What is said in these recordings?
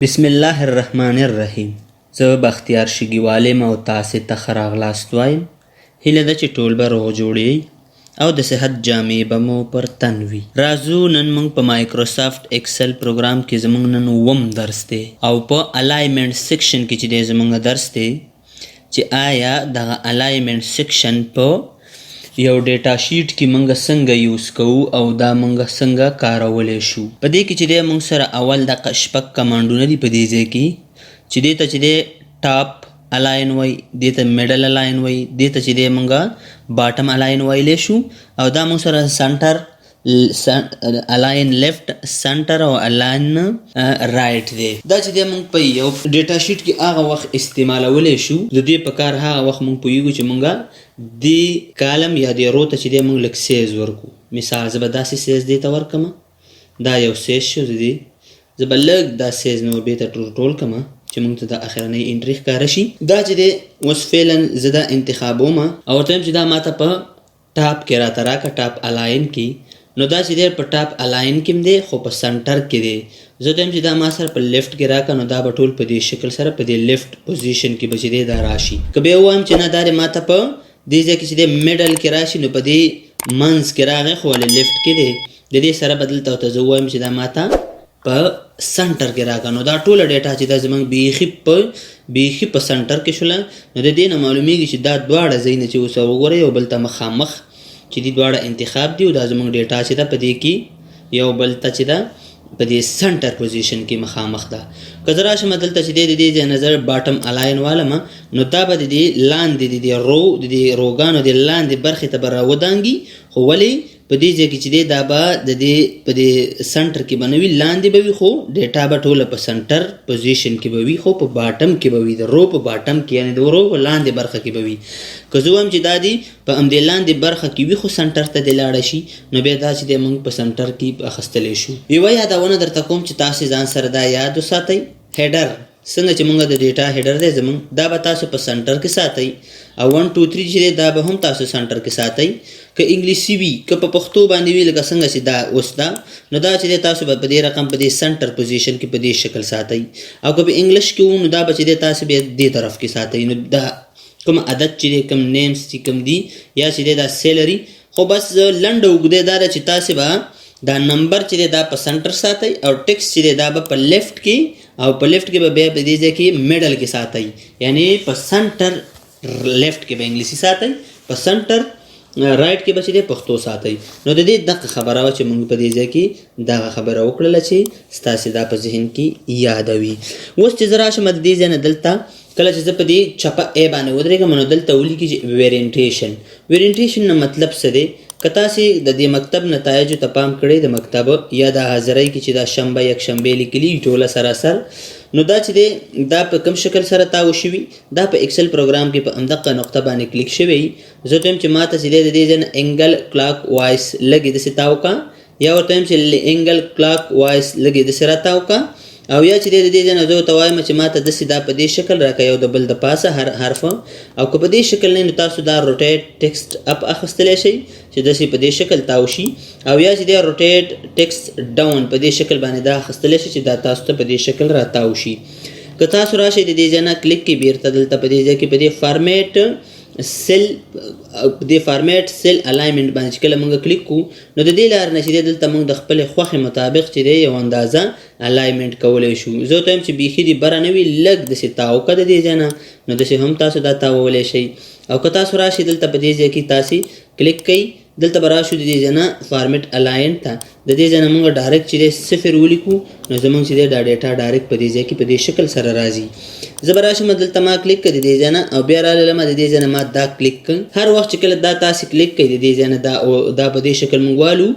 بسم الله الرحمن الرحیم. زه بختیار شګیواله یم او تاسې ته ښه راغلاست وایم. هیله ده چې ټول به روغ جوړ او د صحت جامې به مو پر تن وي. راځو نن موږ په مایکروسافټ ایکسل پروګرام کې زموږ نن اووم درس دی او په الایمنټ سیکشن کې چې دی زموږ درس دی چې آیا دغه الایمنټ سیکشن په یو ډیټا شیټ کې موږ څنګه یوز کوو او دا موږ څنګه کارولی شو. په دې کې چې دی موږ سره اول دغه شپږ کمانډونه دي په دې ځای کې چې دې ته چې دی ټاپ الاین وای، دې ته میډل الاین وای، دې ته چې دی موږ باټم الاین وایلی شو او دا موږ سره سنټر الاین لیفت سنټر او الاین رائټ دی. دا چې دی موږ په یو ډیټا شیټ کې هغه وخت استعمالولی شو د دې په کار هغه وخت موږ پوهیږو چې موږ دی کالم یا دی رو ته چې دی موږ لږ سیز ورکو. مثال زه به داسې سیز دی ته ورکم، دا یو سیز شو دی، زه به لږ دا سیز نو بې ته ټول کم چې موږ ته د اخرنۍ انټري ښکاره شي. دا چې دی اوس فعلا زه دا انتخابوم او ورته یم چې دا ماته په ټاپ کې راته راکړه، ټاپ الاین کې. نو دا چې دی په ټاپ الاین کې هم دی خو په سنټر کې دی. زه ته یم چې دا ما سره په لیفټ کې راکړه، نو دا به ټول په دې شکل سره په دې لیفټ پوزیشن کې به چې دی دا راشي. که بیا ووایم چې نه دا دی ماته په دې ځای کې چې دی میډل کې راشي، نو په دې منځ کې راغی خو ولې لیفټ کې دی. د دې سره به دلته ورته زه ووایم چې دا ماته په سنټر کې راکړه. نو دا ټوله ډیټا چې دا زموږ بیخي په سنټر کې شوله. نو د دې نه معلومیږي چې دا دواړه ځایونه چې اوس وګورئ یو بل ته مخامخ چې دې دواړه انتخاب دي او دا زموږ ډیټا چې ده په دې کې یو بل ته چې ده په دې سنټر پوزیشن کې مخامخ ده. که زه راشم دلته چې دی د دې ځای نظر باټم الاین والم، نو دا به د دې لاندې د دې روګانو د لاندې برخې ته به راودانګي، خو ولې په دې ځای کې چې دی دا به د دې په دې سنټر کې به نه وي، لاندې به وي، خو ډیټا به ټوله په سنټر پوزیشن کې به وي، خو په باټم کې به وي، د رو په باټم کې یعنې د رو په لاندې برخه کې به وي. که زه وایم چې دا دی په همدې لاندې برخه کې وي خو سنټر ته دې لاړه شي، نو بیا دا چې دی موږ په سنټر کې اخیستلی شو. یوه یادونه درته کوم چې تاسې ځان سره دا یاد وساتئ، هیډر څنګه چې موږ د ډیټا هیډر دی زموږ دا به تاسو په سنټر کې ساتئ او 1 2 3 چې دی دا به هم تاسو سنټر کې ساتئ. که انګلیسي وي که په پښتو باندې وي لکه څنګه چې دا اوس دا، نو دا چې دی تاسو به په دې رقم په دې سنټر پوزیشن کې په دې شکل ساتئ. او که په انګلیش کې وو نو دا به چې دی تاسو بیا دې طرف کې ساتئ. نو دا کوم عدد چې دی کوم نیمز چې کوم دي یا چې دی دا سیلري، خو بس لنډه اوږده دا ده چې تاسې به دا نمبر چې دی دا په سنټر ساتئ او ټکس چې دی دا به په لیفټ کې او په لیفټ کې به بیا په دې ځای کې میډل کې ساتئ، یعنی په سنټر لیفټ کې به انګلیسي ساتئ، په سنټر رائټ کې به چې دی پښتو ساتئ. نو د دې دغه خبره وه چې موږ په دې ځای کې دغه خبره وکړله چې ستاسې دا په ذهن کې یاده وي. اوس چې زه راشم د دې ځای نه دلته کله چې زه په دې چپه ای باندې ودرېږم نو دلته ولیکي چې ویرینټیشن نه مطلب څه دی. که تاسې د دې مکتب نتایجو ته پام کړئ د مکتب یا د حاضرۍ کې چې دا شنبه یکشنبې لیکلي ټوله سراسر، نو دا چې دی دا په کوم شکل سره تاو شوي، دا په ایکسل پروګرام کې په همدغه نقطه باندې کلیک شوی. زه ته یم چې ما ته چې دی د دې ځای نه انګل کلاک وایس لږې داسې تاو کا، یا ورته یم چې انګل کلاک وایس لږې داسې را تاو کا، او یا چې دی د دې ځای نه زه ورته وایم چې ما ته داسې دا په دې شکل راکړه یو د بل د پاسه هر حرف، او که په دې شکل نه نو تاسو دا روټیټ ټیکسټ اپ اخیستلی شئ چې داسې په دې شکل تاو شي، او یا چې دی روټیټ ټیکسټ ډاون په دې شکل باندې دا اخیستلی شي چې دا تاسو ته په دې شکل را تاو شي. که تاسو راشئ د دې ځای نه کلیک کې بیرته دلته په دې ځای کې په دې فارمیټ سیل الایمنټ باندې چې کله موږ کلیک کوو نو د دې لارې نه چې دی دلته موږ د خپلې خوښې مطابق چې دی یو اندازه الایمنټ کولی شو. زه ته یم چې بیخي دې بره نه وي لږ داسې تاو که د دې ځای نه، نو داسې هم تاسو دا تاوولی شئ. او که تاسو راشئ دلته په دې ځای کې تاسې کلیک کوئ، دلته به راشو د دې ځای نه فارمیټ الاین ته، د دې ځای نه موږ ډایرکټ چې دی 0 ولیکو نو زموږ چې دی دا ډیټا ډایرکټ په دې ځای کې په دې شکل سره راځي. زه به راشم دلته ما کلیک کړه د دې ځای نه او بیا راللم د دې ځای نه ما دا کلیک کړم. هر وخت چې کله دا تاسې کلیک کوئ د دې ځای نه دا په دې شکل موږ والو،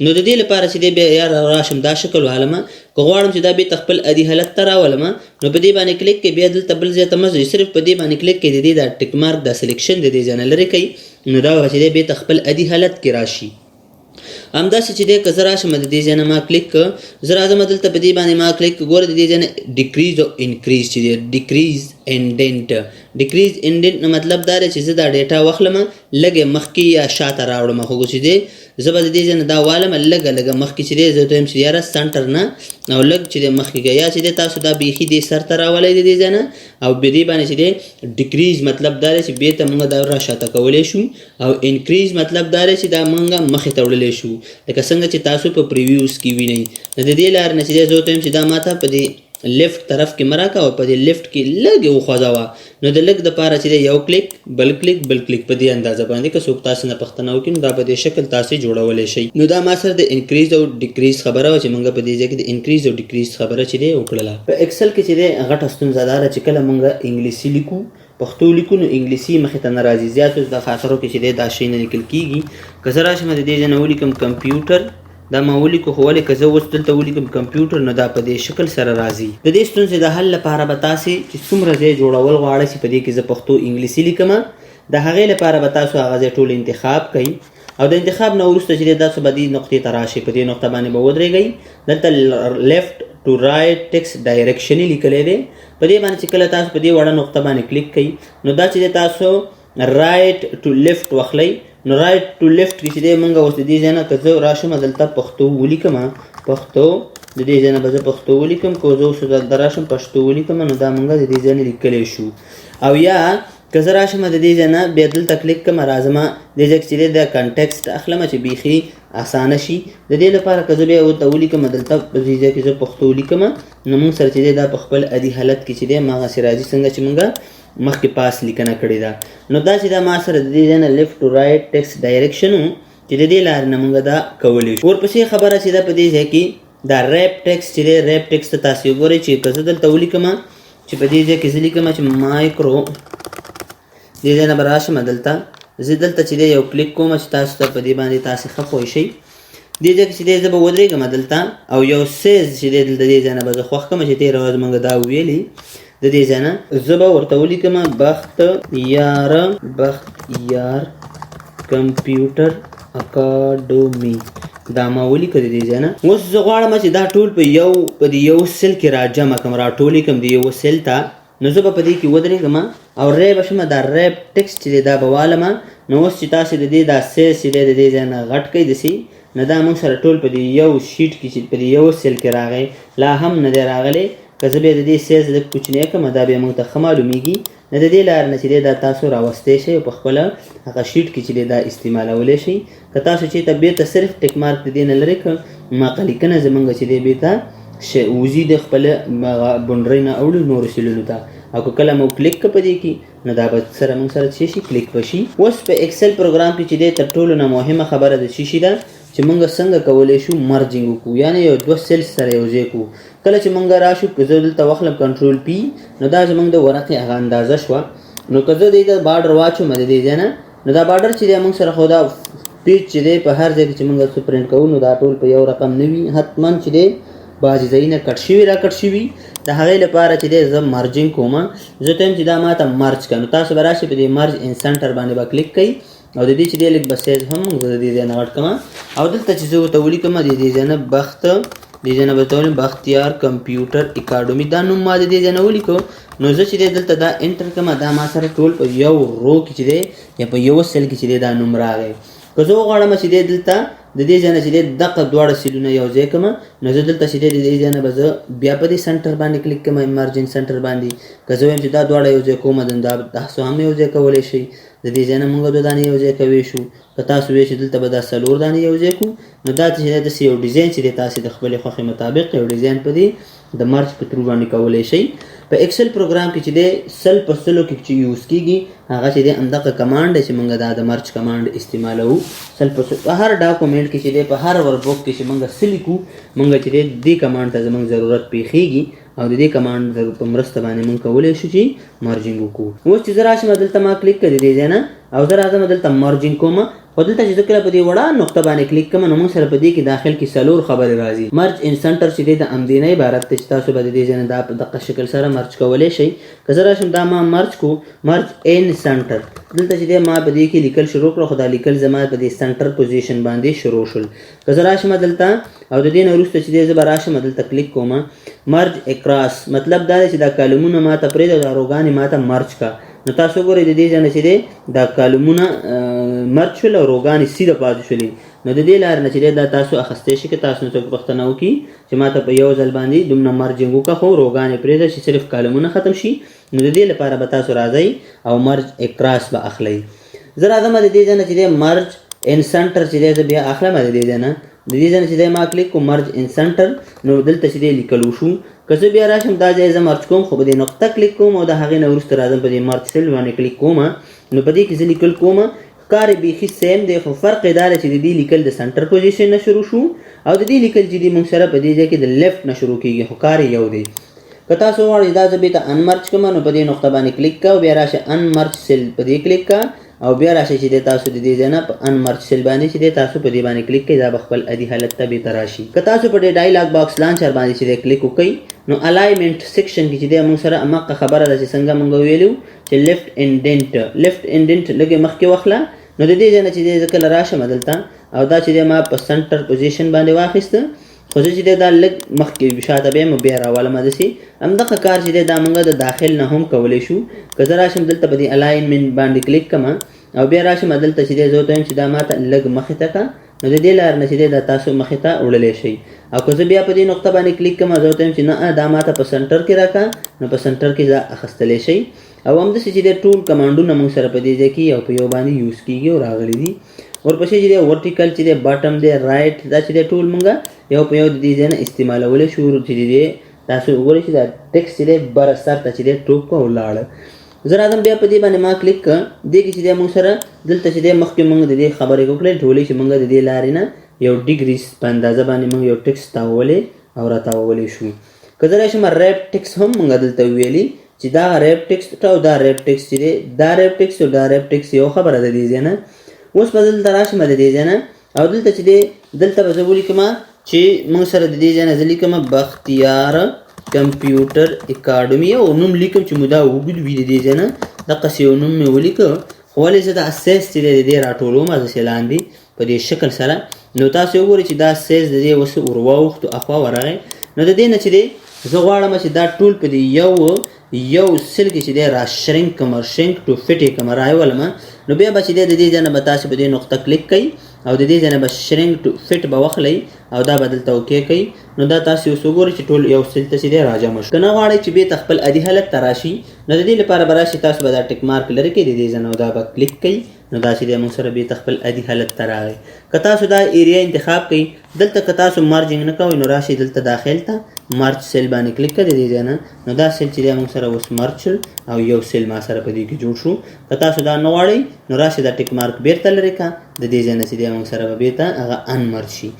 نو د دې لپاره چې دی بیا یا راشم دا شکل والمه، که غواړم چې دا بېرته خپل عادي حالت ته راولمه نو په دې باندې کلیک کوئ، بیا دلته بل ځای ته مه ځئ، صرف په دې باندې کلیک کوئ، د دې دا ټک مارک دا سلیکشن د دې ځای نه لرې کوئ، نو دا به چې دی بېرته خپل عادي حالت کې راشي. همداسې چې دی که زه راشم د دې ځای نه ما کلیک کړه، زه راځم دلته په دې باندې ما کلیک کړه، ګوره د دې ځای نه ډیکریز او انکریز چې دی ډیکریز انډنټ مطلب دا دی چې زه دا ډیټا واخلم لږې مخکې یا شاته راوړم، خو چې دی زه به د دې ځای نه دا والم لږه لږه مخکې چې دی زه ورته وایم چې یاره سنټر نه او لږ چې دی مخکې که یا چې دی تاسو دا بیخي دې سر ته راولی د دې ځای نه او په دې باندې چې دی ډیکریز مطلب دا دی چې بېرته موږ دا راشاته کولی شو او انکریز مطلب دا دی چې دا موږ مخې ته وړلی شو لکه څنګه چې تاسو په پریویوز کې وینئ نو د دې لارې نه چې دی زه ورته وایم چې دا ماته په دې لیفت طرف کې مه راکوه په دې لیفت کې لږ وخوځوه نو د لږ دپاره چې دی یو کلیک بل کلیک په دې اندازه باندې که څوک تاسو نه پوښتنه وکړي نو دا په دې شکل تاسې جوړولی شئ نو دا ما سره د انکریز او ډیکریز خبره وه چې موږ په دې ځای کې د انکریز او ډیکریز خبره چې دی وکړله په ایکسل کې چې دی غټه ستونزه دا ده چې کله موږ انګلیسي لیکو پښتو لیکو نو انګلیسي مخې ته نه راځي زیاتو د خاطرو کې چې دی دا شی نه لیکل کېږي که زه راشم د دې ځای نه ولیکم کمپیوټر دا ما ولیکو خو ولې که زه اوس دلته ولیکم کمپیوټر نو دا په دې شکل سره راځي د دې ستونزې د حل لپاره به تاسې چې څومره ځای جوړول غواړئ چې په دې کې زه پښتو انګلیسي لیکم د هغې لپاره به تاسو هغه ځای ټول انتخاب کوئ او د انتخاب نه وروسته چې دی تاسو به دې نقطې ته راشئ په دې نقطه باندې به ودرېږئ دلته لیفت ټو رایټ ټیکسټ ډایرکشن یې لیکلی دی په دې باندې چې کله تاسو په دې وړه نقطه باندې کلیک کوئ نو دا چې دی تاسو رایټ ټو لیفت واخلئ نو رایټ ټو لیفت کې چې دی موږ اوس د دې ځای نه که زه راشم دلته پښتو ولیکم پښتو د دې ځای نه به زه پښتو ولیکم که زه اوس دلته راشم پښتو ولیکم نو دا موږ د دې ځای نه لیکلی شو او یا که زه راشم د دې ځای نه بیا دلته کلیک کوم راځم دې ځای کې چې دی د کنټکسټ اخلم چې بیخي اسانه شي د دې لپاره که زه بیا ورته ولیکم دلته په دې ځای کې زه پښتو ولیکم نو موږ سره چې دی دا په خپل عادي حالت کې چې دی هماغسې راځي څنګه چې موږ مخکې پاس لیکنه کړې ده نو دا چې دا ما سره د دې ځای نه لیفت ټو رایټ ټیکسټ ډایرکشن و چې د دې لارې نه موږ دا کولی شو ورپسې خبره چې ده په دې ځای کې دا ریپ ټیکسټ چې دی ریپ ټیکسټ ته تاسې وګورئ چې که زه دلته ولیکم چې په دې ځای کې زه لیکم چې مایکرو دې ځای نه به راشم دلته زه دلته چې دی یو کلیک کوم چې تاسو ته په دې باندې تاسې ښه پوه شئ دې ځای کې چې دی زه به ودرېږم دلته او یو سیز چې دی دلته دې ځای نه به زه خوښ کړم چې تېره ورځ موږ دا ویلي د دې ځای نه زه به ورته ولیکم بختیار کمپیوټر اکاډمي دا ما ولیکه د دې ځای نه اوس زه غواړم چې دا ټول په دې یو سیل کې راجمع کړم راټولې کړم د یو سیل ته نو زه به په دې کې ودرېږم او ری به شم دا ریپ ټیکسټ چې دی دا به والم نو اوس چې تاسې د دې دا سیز چې دی د دې ځای نه غټ کړئ داسې نو دا موږ سره ټول په دې یو شیټ کې چې په دې یو سیل کې راغی لا هم نه دی راغلی که زه بیا د دې سیز لږ کوچنی کړم دا بیا موږ ته ښه معلومیږي نو د دې لارې نه چې دی دا تاسو راوستی شئ او په خپله هغه شیټ کې چې دی دا استعمالولی شئ که تاسو چېرته بېرته صرف ټیک مارک د دې نه لرې کړ ماقه لیکنه زموږ چې دی بېرته وځي د خپله بونډرۍ نه اوړي نورو سیلونو ته او که کله مو کلیک که په دې کې نو دا به سره موږ سره څه شي کلیک به شي اوس په ایکسل پروګرام کې چې دی تر ټولو نه مهمه خبره د څه شي ده چې موږ څنګه کولی شو مرجینګ وکړو یعنې یو دوه سیلز سره یو ځای کړو کله چې موږ راشو که زه دلته واخلم کنټرول پی نو دا زموږ د ورقې هغه اندازه شوه نو که زه دې ته بارډر واچوم د دې ځای نه نو دا بارډر چې دی موږ سره خو دا پیج چې دی په هر ځای کې چې موږ څه پرنټ کوو نو دا ټول په یو رقم نه وي حتما چې دی بعضې ځایونه کټ شوي را کټ شوي د هغې لپاره چې دی زه مرجینګ کوم زه ته یم چې دا ما ته مرج کړه نو تاسو به راشئ په دې مرج ان سنټر باندې به کلیک کوئ او د دې چې دی لږ به سیز هم زه د دې ځای نه غټ کړم او دلته چې زه ورته ولیکم د دې ځای نه دې ځای نه به ورته ولیکم بختیار کمپیوټر اکاډمي دا نوم ما د دې ځای نه ولیکو نو زه چې دی دلته دا انټر کړم دا ما سره ټول په یو رو کې چې دی یا په یو سیل کې چې دی دا نوم راغی که زه وغواړم چې دی دلته د دې ځای نه چې دی دغه دواړه سیلونه یو ځای کړم نو زه دلته چې دی د دې ځای نه به زه بیا په دې سنټر باندې کلیک کړم امرجن سنټر باندې که زه وایم چې دا دواړه یو ځای کوم نو دا تاسو هم یو ځای کولی شئ د دې ځای نه موږ دوه دانې یو ځای کوی شو که تاسو وایئ چې دلته به دا څلور دانې یو ځای کړو نو دا چې دی داسې یو ډیزاین چې دی تاسې د خپلې خوښې مطابق یو ډیزاین په دې د مرج په ترو باندې کولی شئ په ایکسل پروګرام کې چې دی 100% کې چې یوز کېږي هغه چې دی همدغه کمانډ دی چې موږ دا د مرج کمانډ استعمالوو 100% په هر ډاکومنټ کې چې دی په هر ورک بک کې چې موږ څه لیکو موږ چې دی دې کمانډ ته زموږ ضرورت پیښیږي او د دې کمانډ په مرسته باندې موږ کولی شو چې مرجینګ وکړو اوس چې زه راشم دلته ما کلیک کړی دی ځای نه او زه راځم دلته مرجینګ کوم خو دلته چې زه کله په دې وړه نقطه باندې کلیک کوم نو موږ سره په دې کې داخل کې څلور خبرې راځي مرج ان سنټر چې دی د همدې نه عبارت دی چې تاسو به د دې ځای نه دا په دقه شکل سره مرج کولی شئ که زه راشم دا ما مرج کو مرج ان سنټر دلته چې دی ما په دې کې لیکل شروع کړو خو دا لیکل زما په دې سنټر پوزیشن باندې شروع شول که زه راشم دلته او د دې نه وروسته چې دی زه به راشم دلته کلیک کوم مرج اکراس مطلب دا دی چې دا کالمونه ما ته پرېږده دا روګانې ما ته مرج کا نو تاسو ګورئ د دې ځای نه چې دی دا کالمونه مرج شول او روګانې سیده پاتې شولې نو د دې لارې نه چې دا تاسو اخیستی شي که تاسو نه څوک پوښتنه وکړي چې ما ته په یو ځل باندې دومره مرجنګ وکړه خو روګانې پرېږده چې صرف کالمونه ختم شي نو د دې لپاره به تاسو راځئ او مرج اکراس به اخلئ. زه راځم د دې ځای نه چې دی مرج ان سنټر چې دی زه بیا اخلم د دې ځای نه د دې ځای نه چې دی ما کلیک کوم مرج ان سنټر نو دلته چې دی لیکل وشو که زه بیا راشم دا ځای زه مرج کوم خو په دې نقطه کلیک کوم او د هغې نه وروسته راځم په دې مرج سیل باندې کلیک کوم نو په دې کې زه لیکل کوم کار بیخي سیم دی خو فرق یې دا دی چې د دې لیکل د سنټر پوزیشن نه شروع شو او د دې لیکل چې دی موږ سره په دې ځای کې د لیفټ نه شروع کېږي خو کار یو دی. که تاسو غواړئ دا زه بېرته انمرج کړم نو په دې نقطه باندې کلیک کوه بیا راشه انمرج سیل په دې کلیک کوه او بیا راشئ چې دی تاسو د دې ځای نه په انمرج سیل باندې چې دی تاسو په دې باندې کلیک کوئ دا به خپل عادي حالت ته بېرته راشي. که تاسو په دې ډایلاګ باکس لانچر باندې چې دی کلیک وکئ نو الایمنټ سیکشن کې چې دی موږ سره هماغه خبره ده چې څنګه موږ ویلو چې لیفټ انډنټ لږې مخکې واخله نو د دې ځای نه چې دی زه کله راشم دلته او دا چې دی ما په سنټر پوزیشن باندې واخیسته خو زه چې دی دا لږ مخکې شاته بیم بیا راولم داسې همدغه کار چې دی دا موږ د داخل نه هم کولی شو. که زه راشم دلته په دې الاینمنټ باندې کلیک کړم او بیا راشم دلته چې دی زه ورته وایم چې دا ماته لږ مخې ته کړه نو د دې لارې نه چې دی دا تاسو مخې ته وړلی شئ او که زه بیا په دې نقطه باندې کلیک کړم زه ورته وایم چې نه دا ماته په سنټر کې راکړه نو په سنټر کې دا اخیستلی شئ او همداسې چې دی ټول کمانډونه موږ سره په دې ځای کې یو په یو باندې یوز کېږي او راغلي دي. ورپسې چې دی ورټیکل چې دی باټم دی رایټ دا چې دی ټول موږ یو په یو د دې ځای نه استعمالولی شو چې دی تاسو وګورئ چې دا ټکس چې دی بره سر ته چې دی ټوپ کړه ولاړه. زه راځم بیا په دې باندې ما کلیک کړه دې کې چې دی موږ سره دلته چې دی مخکې موږ د دې خبرې وکړې ټولې چې موږ د دې لارې نه یو ډیګریز په اندازه باندې موږ یو ټکس تاوولی او راتاوولی شو. که زه راشم ریپ ټکس هم موږ دلته ویلي چې دا ریپ ټکس او دا ریپ ټکس چې دی دا ریپ ټکس او دا ریپ ټکس یو خبره ده دې ځای نه. اوس به دلته راشم د دې ځای نه او دلته چې دی دلته به زه ولیکم چې موږ سره د دې ځای نه زه لیکم بختیار کمپیوټر اکاډمي او نوم لیکم چې مو دا اوږد وي د دې ځای نه دقسې یو نوم مې ولیکه خو ولې زه دا سیز چې دی د دې راټولوم داسې لاندې په دې شکل سره نو تاسو وګورئ چې دا سیز د دې اوس ور واوښتو اخوا ورغی نو د دې نه چې دی زه غواړم چې دا ټول په دې یو سل کې چې دی را شرینک کم شرینک ټو فټ یې کم راولم نو بیا به چې دی د دې ځای نه به تاسو په دې نقطه کلیک کوئ او د دې ځای نه به شرینک ټو فټ به واخلئ او دا به دلته اوکې کوئ نو دا تاسو اوس وګورئ چې ټول یو سل ته چې دی راجمع شو. که نه غواړئ چې بېرته خپل عادي حالت ته راشي نو د دې لپاره به راشي تاسو به دا ټک مارک لرې کړئ د دې ځای نه او دا به کلیک کوئ نو دا چې دی موږ سره بېرته خپل عادي حالت ته راغی. که تاسو دا ایریا انتخاب کړئ دلته که تاسو مارجنګ نه کوئ نو راشئ دلته داخل ته مارچ سیل باندې کلیک کړئ د دې ځای نه نو دا سیل چې دی موږ سره اوس مرچ شول او یو سیل ما سره په دې کې جوړ شو. که تاسو دا نه غواړئ نو راشئ دا ټک مارک بېرته لرې کړه د دې ځای نه چې دی موږ سره به بېرته هغه انمرج شي.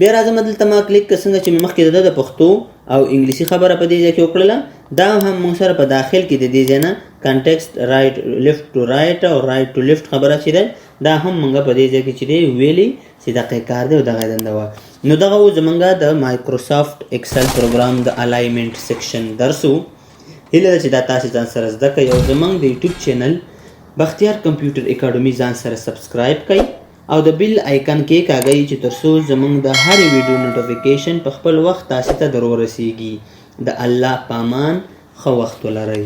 بیا راځم دلته ما کلیک کړه څنګه چې مې مخکې د پښتو او انګلیسي خبره په دې ځای کې وکړله دا هم موږ سره په داخل کې د دې ځای نه کنټیکسټ رایټ لیفټ ټو رایټ او رایټ ټو لیفټ خبره چې ده دا هم موږ په دې ځای کې چې دی ویلي چې دغه کار دی او دغه دنده وه. نو دغه و زموږ د مایکروسافټ ایکسل پروګرام د الایمنټ سیکشن درس و. هیله ده چې دا تاسې ځان سره زده کړئ او زموږ د یوټیوب چینل بختیار کمپیوټر اکاډمي ځان سره سبسکرایب کړئ او د بیل آیکن کې کاږئ چې تر څو زموږ د هرې ویډیو نوټیفیکیشن په خپل وخت تاسې ته در ورسیږي. د الله په امان ښه وخت ولرئ.